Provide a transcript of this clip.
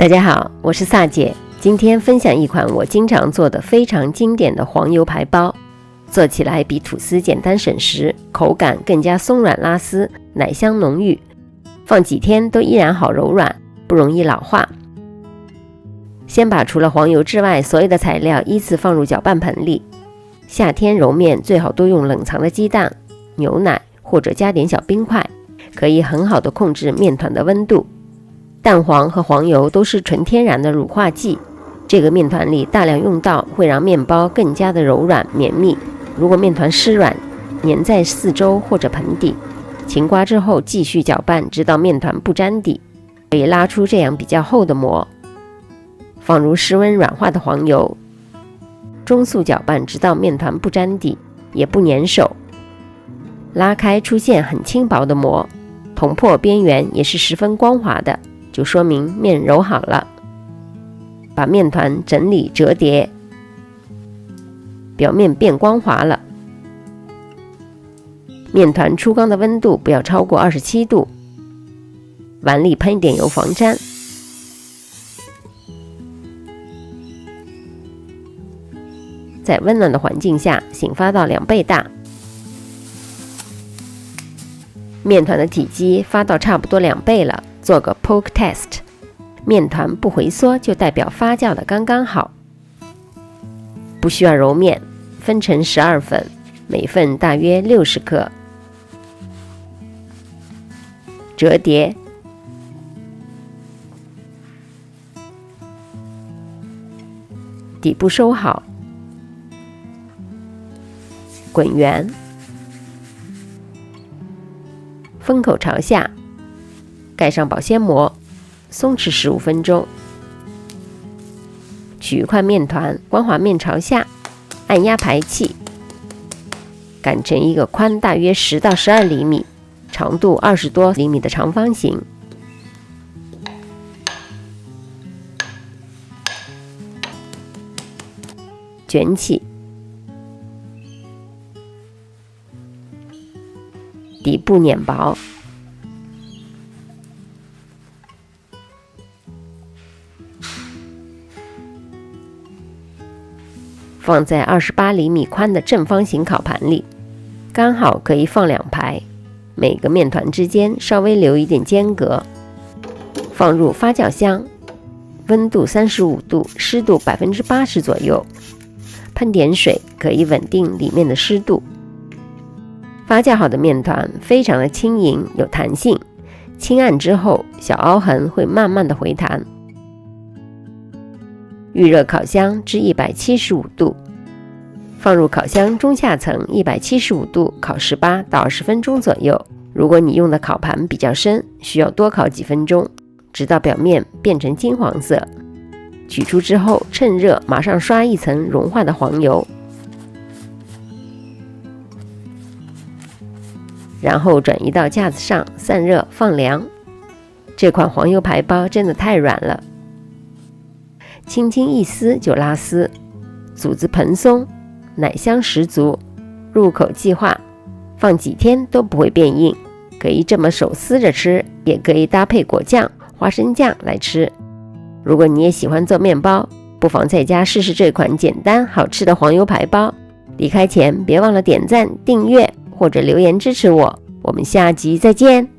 大家好，我是萨姐，今天分享一款我经常做的非常经典的黄油排包，做起来比吐司简单省时，口感更加松软拉丝，奶香浓郁，放几天都依然好柔软，不容易老化。先把除了黄油之外所有的材料依次放入搅拌盆里，夏天揉面最好多用冷藏的鸡蛋、牛奶或者加点小冰块，可以很好的控制面团的温度。蛋黄和黄油都是纯天然的乳化剂，这个面团里大量用到，会让面包更加的柔软绵密。如果面团湿软，粘在四周或者盆底，勤刮之后继续搅拌，直到面团不沾底，可以拉出这样比较厚的膜。放入室温软化的黄油，中速搅拌，直到面团不沾底，也不粘手。拉开出现很轻薄的膜，捅破边缘也是十分光滑的，就说明面揉好了。把面团整理折叠，表面变光滑了。面团出缸的温度不要超过27度，碗里喷一点油防粘。在温暖的环境下醒发到2倍大。面团的体积发到差不多2倍了，做个 poke test， 面团不回缩就代表发酵的刚刚好。不需要揉面，分成12份，每份大约60克。折叠，底部收好，滚圆，封口朝下，盖上保鲜膜，松弛15分钟。取一块面团，光滑面朝下，按压排气，擀成一个宽大约10到12厘米，长度20多厘米的长方形。卷起，底部碾薄，放在28厘米宽的正方形烤盘里，刚好可以放2排，每个面团之间稍微留一点间隔。放入发酵箱，温度35度，湿度80%左右，喷点水可以稳定里面的湿度。发酵好的面团非常的轻盈有弹性，轻按之后小凹痕会慢慢的回弹。预热烤箱至175度，放入烤箱中下层175度烤18到20分钟左右。如果你用的烤盘比较深，需要多烤几分钟，直到表面变成金黄色。取出之后趁热马上刷一层融化的黄油，然后转移到架子上散热放凉。这款黄油排包真的太软了，轻轻一撕就拉丝，组子蓬松，奶香十足，入口即化，放几天都不会变硬。可以这么手撕着吃，也可以搭配果酱、花生酱来吃。如果你也喜欢做面包，不妨在家试试这款简单好吃的黄油排包。离开前别忘了点赞、订阅或者留言支持我。我们下集再见。